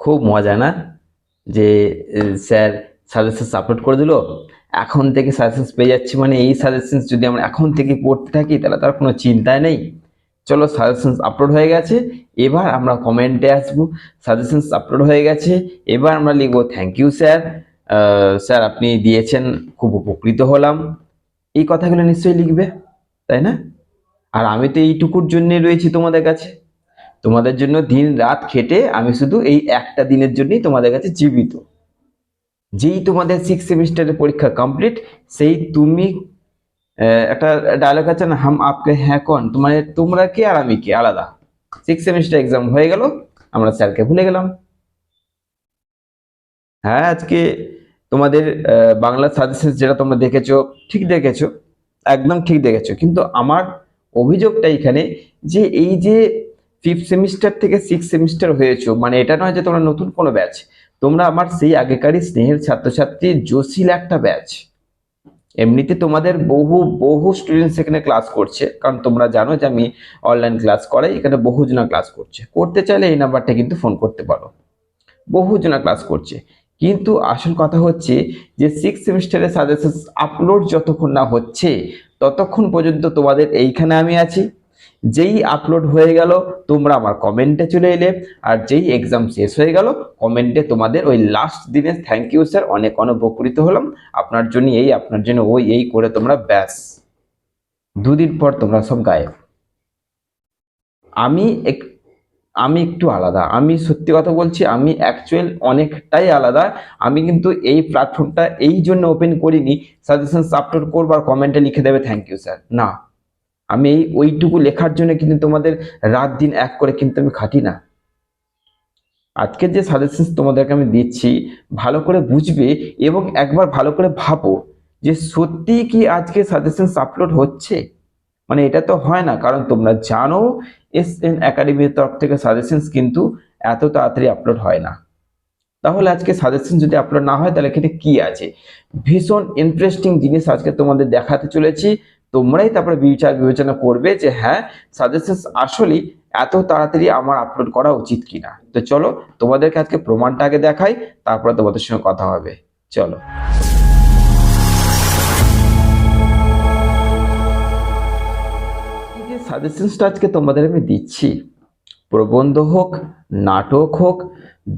খুব মজা না যে স্যার সাজেশনস আপলোড করে দিল, এখন থেকে সাজেশনস পেয়ে যাচ্ছি, মানে এই সাজেশনস যদি আমরা এখন থেকে পড়তে থাকি তাহলে তার কোনো চিন্তাই নেই। চলো, সাজেশনস আপলোড হয়ে গেছে, এবার আমরা কমেন্টে আসবো। সাজেশনস আপলোড হয়ে গেছে, এবার আমরা লিখবো থ্যাংক ইউ স্যার, স্যার আপনি দিয়েছেন, খুব উপকৃত হলাম। এই কথাগুলো নিশ্চয়ই লিখবে, তাই না? আর আমি তো এইটুকুর জন্যই রয়েছি তোমাদের কাছে, তোমাদের জন্য দিন রাত খেটে আমি শুধু এই একটা দিনের জন্যই তোমাদের কাছে জীবিত। যেই তোমাদের 6 সেমিস্টারের পরীক্ষা কমপ্লিট, সেই তুমি একটা ডায়লগ আছে না, হাম আপকে হ্যাঁ কন, তোমরা কে আর আমি কে আলাদা। 6 সেমিস্টার এক্সাম হয়ে গেল, আমরা স্যারকে ভুলে গেলাম। হ্যাঁ, আজকে তোমাদের বাংলা সাজেশন যেটা তোমরা দেখেছো, ঠিক দেখেছো, একদম ঠিক দেখেছো, কিন্তু আমার অভিযোগটা এখানে যে এই যে 5th সেমিস্টার থেকে 6 সেমিস্টার হয়েছো, মানে এটা নয় যে তোমরা নতুন কোনো ব্যাচ, তোমরা আমার সেই আগেকারই স্নেহের ছাত্রছাত্রী, জসিল একটা ব্যাচ। এমনিতে তোমাদের বহু বহু স্টুডেন্টস এখানে ক্লাস করছে, কারণ তোমরা জানো যে আমি অনলাইন ক্লাস করাই, এখানে বহুজনা ক্লাস করছে। করতে চাইলে এই নাম্বারটা কিন্তু ফোন করতে পারো, বহুজনা ক্লাস করছে। কিন্তু আসল কথা হচ্ছে যে 6 সেমিস্টারের সাজেশন আপলোড যতক্ষণ না হচ্ছে ততক্ষণ পর্যন্ত তোমাদের এইখানে আমি আছি। যেই আপলোড হয়ে গেল তোমরা আমার কমেন্টে চলে এলে, আর যেই এক্সাম শেষ হয়ে গেল কমেন্টে তোমাদের ওই লাস্ট দিনে থ্যাংক ইউ স্যার, অনেক অনেক উপকৃত হলাম, আপনার জন্য এই, আপনার জন্য ওই, এই করে তোমরা ব্যাস 2 দিন পর তোমরা সব গায়েব। আমি আমি একটু আলাদা, আমি সত্যি কথা বলছি, আমি অ্যাকচুয়াল অনেকটাই আলাদা। আমি কিন্তু এই প্ল্যাটফর্মটা এই জন্য ওপেন করিনি সাজেশনস আপলোড করবো আর কমেন্টে লিখে দেবে থ্যাংক ইউ স্যার, না। আমি এই ওইটুকু লেখার জন্য কিন্তু তোমাদের রাত দিন এক করে কিন্তু আমি খাটি না। আজকের যে সাজেশনস তোমাদেরকে আমি দিচ্ছি ভালো করে বুঝবে এবং একবার ভালো করে ভাবো যে সত্যি কি আজকে সাজেশনস আপলোড হচ্ছে। মানে এটা তো হয় না, কারণ তোমরা জানো এসএন একাডেমির তরফ থেকে সাজেশনস কিন্তু এত তাড়াতাড়ি আপলোড হয় না। তাহলে আজকে সাজেশন যদি আপলোড না হয় তাহলে এখানে কি আছে? ভীষণ ইন্টারেস্টিং জিনিস আজকে তোমাদের দেখাতে চলেছি। তোমরাই তারপরে বিচার বিবেচনা করবে যে হ্যাঁ, সাজেশন আসলে এত তাড়াতাড়ি আমার আপলোড করা উচিত কিনা। তো চলো তোমাদেরকে আজকে প্রমাণটা আগে দেখাই, তারপরে তোমাদের সঙ্গে কথা হবে। চলো, এই যে সাজেশনসটা আজকে তোমাদের আমি দিচ্ছি, প্রবন্ধ হোক নাটক হোক,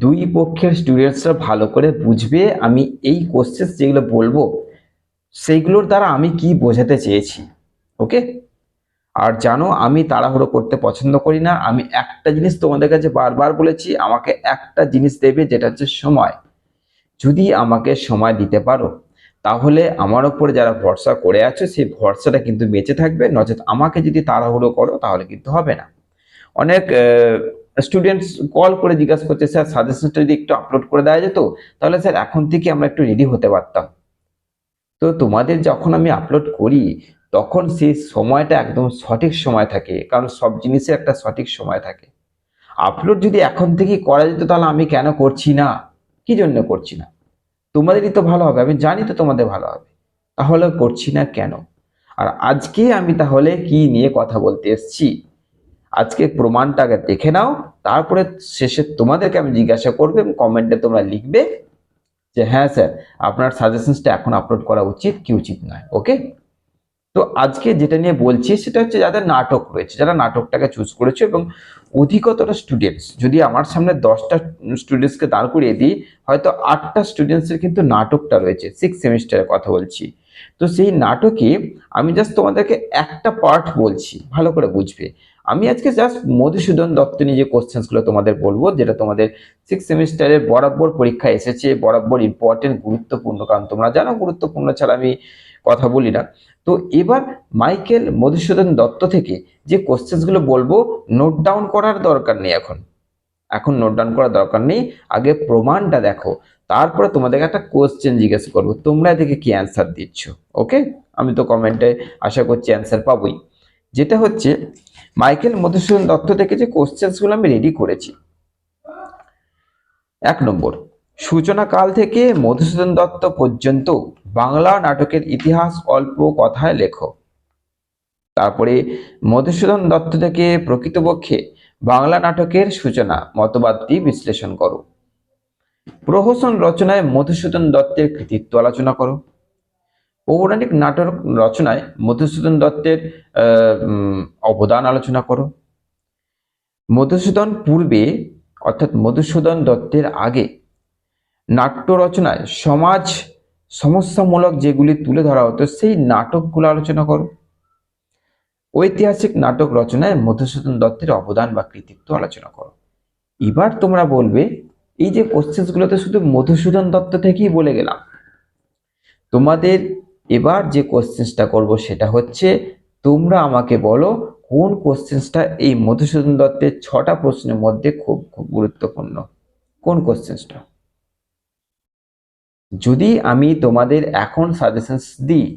দুই পক্ষের স্টুডেন্টসরা ভালো করে বুঝবে আমি এই কোশ্চেন যেগুলো বলবো সেইগুলোর দ্বারা আমি কি বোঝাতে চেয়েছি। ওকে? আর জানো আমি তাড়াহুড়ো করতে পছন্দ করি না। আমি একটা জিনিস তোমাদের কাছে বারবার বলেছি, আমাকে একটা জিনিস দেবে, যেটা হচ্ছে সময়। যদি আমাকে সময় দিতে পারো তাহলে আমার উপরে যারা ভরসা করে আছো সেই ভরসাটা কিন্তু বেঁচে থাকবে, নচেত আমাকে যদি তাড়াহুড়ো করো তাহলে কিন্তু হবে না। অনেক স্টুডেন্টস কল করে জিজ্ঞাসা করছে স্যার সাজেশনটা যদি একটু আপলোড করে দেওয়া যেত, তাহলে স্যার এখন থেকে আমরা একটু রেডি হতে পারতাম। তো তোমাদের যখন আমি আপলোড করি তখন সেই সময়টা একদম সঠিক সময় থাকে, কারণ সব জিনিসের একটা সঠিক সময় থাকে। আপলোড যদি এখন থেকে করা যেত তাহলে আমি কেন করছি না? কি জন্য করছি না? তোমাদেরই তো ভালো হবে, আমি জানি তো তোমাদের ভালো হবে, তাহলে করছি না কেন? আর আজকে আমি তাহলে কি নিয়ে কথা বলতে এসেছি, আজকে প্রমাণটাকে দেখে নাও, তারপরে শেষে তোমাদেরকে আমি জিজ্ঞাসা করবো এবং কমেন্টে তোমরা লিখবে যে হ্যাঁ স্যার আপনার সাজেশনসটা এখন আপলোড করা উচিত কি উচিত নয়। ওকে? তো আজকে যেটা নিয়ে বলছি সেটা হচ্ছে যাদের নাটক রয়েছে, যারা নাটকটাকে চুজ করেছে, এবং অধিকতর স্টুডেন্টস, যদি আমার সামনে 10টা স্টুডেন্টসকে দাঁড় করিয়ে দিই, হয়তো 8টা স্টুডেন্টসের কিন্তু নাটকটা রয়েছে, 6 সেমিস্টারের কথা বলছি। তো সেই নাটকে আমি জাস্ট তোমাদেরকে একটা পার্ট বলছি, ভালো করে বুঝবে। আমি আজকে জাস্ট মধুসূদন দত্ত নিয়ে যে কোশ্চেন্সগুলো তোমাদের বলবো, যেটা তোমাদের 6 সেমিস্টারের বরাবর পরীক্ষা এসেছে, বরাবর ইম্পর্টেন্ট, গুরুত্বপূর্ণ, কারণ তোমরা জানো গুরুত্বপূর্ণ ছাড়া আমি কথা বলি না। তো এবার মাইকেল মধুসূদন দত্ত থেকে যে কোশ্চেন্সগুলো বলবো, নোট ডাউন করার দরকার নেই, এখন এখন নোট ডাউন করার দরকার নেই, আগে প্রমাণটা দেখো, তারপরে তোমাদেরকে একটা কোশ্চেন জিজ্ঞেস করবো, তোমরা এদিকে কি অ্যান্সার দিচ্ছ। ওকে? আমি তো কমেন্টে আশা করছি অ্যান্সার পাবোই। যেটা হচ্ছে মাইকেল মধুসূদন দত্ত থেকে যে কোশ্চেন্সগুলো আমি রেডি করেছি। 1 নম্বর, সূচনা কাল থেকে মধুসূদন দত্ত পর্যন্ত বাংলা নাটকের ইতিহাস অল্প কথায় লেখো। তারপরে মধুসূদন দত্ত থেকে প্রকৃতপক্ষে বাংলা নাটকের সূচনা মতবাদটি বিশ্লেষণ করো। প্রহসন রচনায় মধুসূদন দত্তের কৃতিত্ব আলোচনা করো। পৌরাণিক নাটক রচনায় মধুসূদন দত্তের অবদান আলোচনা করো। মধুসূদন পূর্বে অর্থাৎ মধুসূদন দত্তের আগে নাট্য রচনায় সমাজ সমস্যামূলক যেগুলি তুলে ধরা হতো সেই নাটকগুলো আলোচনা করো। ঐতিহাসিক নাটক রচনায় মধুসূদন দত্তের অবদান বা কৃতিত্ব আলোচনা করো। এবার তোমরা বলবে এই যে কোশ্চেনগুলোতে শুধু মধুসূদন দত্ত থেকেই বলে গেলাম, তোমাদের এবার যে কোশ্চেনটা করব সেটা হচ্ছে তোমরা আমাকে বলো কোন কোশ্চেনটা এই মধুসূদন দত্তের 6টা প্রশ্নের মধ্যে খুব খুব গুরুত্বপূর্ণ, কোন কোশ্চেনটা। যদি আমি তোমাদের এখন সাজেশনস দিই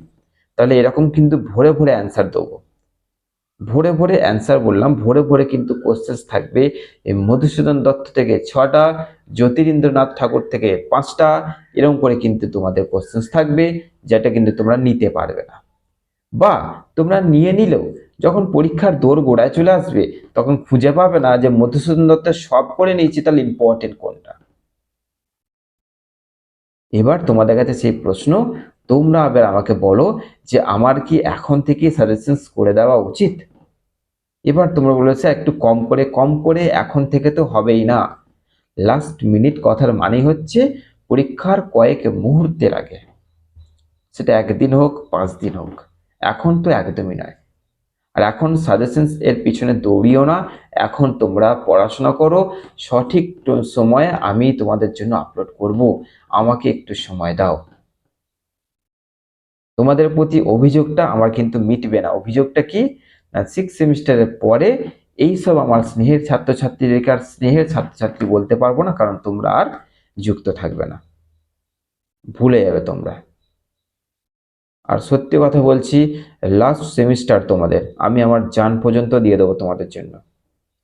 তাহলে এরকম কিন্তু ভরে ভরে অ্যান্সার দেবো, ভরে ভরে অ্যান্সার বললাম, ভরে ভরে কিন্তু কোশ্চেন্স থাকবে এই মধুসূদন দত্ত থেকে 6টা, জ্যোতিরিন্দ্রনাথ ঠাকুর থেকে 5টা, এরকম করে কিন্তু তোমাদের কোশ্চেন্স থাকবে, যেটা কিন্তু তোমরা নিতে পারবে না। বা তোমরা নিয়ে নিলেও যখন পরীক্ষার দৌড় গোড়ায় চলে আসবে তখন খুঁজে পাবে না যে মধুসূদন দত্তের সব করে নিয়েছি তাহলে ইম্পর্টেন্ট কোনটা। এবার তোমাদের কাছে সেই প্রশ্ন, তোমরা আবার আমাকে বলো যে আমার কি এখন থেকে সাজেশনস করে দেওয়া উচিত। এবার তোমরা বলেছো একটু কম করে এখন থেকে তো হবেই না, লাস্ট মিনিট কথার মানে হচ্ছে পরীক্ষার কয়েক মুহূর্তের আগে, সেটা 1 দিন হোক 5 দিন হোক, এখন তো একদমই নয়। আর এখন সাজেশনস এর পিছনে দৌড়িও না, এখন তোমরা পড়াশোনা করো, সঠিক সময়ে আমি তোমাদের জন্য আপলোড করব, আমাকে একটু সময় দাও। তোমাদের প্রতি অভিযোগটা আমার কিন্তু মিটবে না। অভিযোগটা কি না, 6 সেমিস্টারের পরে এইসব আমার স্নেহের ছাত্রছাত্রীদেরকে আর স্নেহের ছাত্রছাত্রী বলতে পারবো না, কারণ তোমরা আর যুক্ত থাকবে না, ভুলে যাবে তোমরা। আর সত্যি কথা বলছি, লাস্ট সেমিস্টার তোমাদের আমি আমার জান পর্যন্ত দিয়ে দেবো তোমাদের জন্য,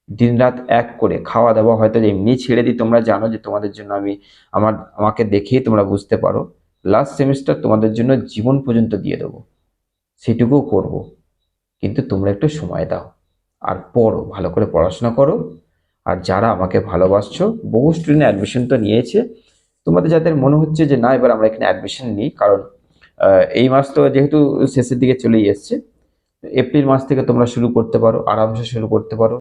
দিনরাত এক করে, খাওয়া দাওয়া হয়তো এমনি ছেড়ে দিই, তোমরা জানো যে তোমাদের জন্য আমি আমাকে দেখেই তোমরা বুঝতে পারো, লাস্ট সেমিস্টার তোমাদের জন্য জীবন পর্যন্ত দিয়ে দেবো, সেটুকুও করব। কিন্তু তোমরা একটু সময় দাও আর পড়ো, ভালো করে পড়াশোনা করো। আর যারা আমাকে ভালোবাসছো, বহু স্টুডেন্ট অ্যাডমিশন তো নিয়েছে, তোমাদের যাদের মনে হচ্ছে যে না এবার আমরা এখানে অ্যাডমিশন নিই, কারণ এই মাস তো যেহেতু শেষের দিকে চলেই এসছে, এপ্রিল মাস থেকে তোমরা শুরু করতে পারো, আরামসে শুরু করতে পারো।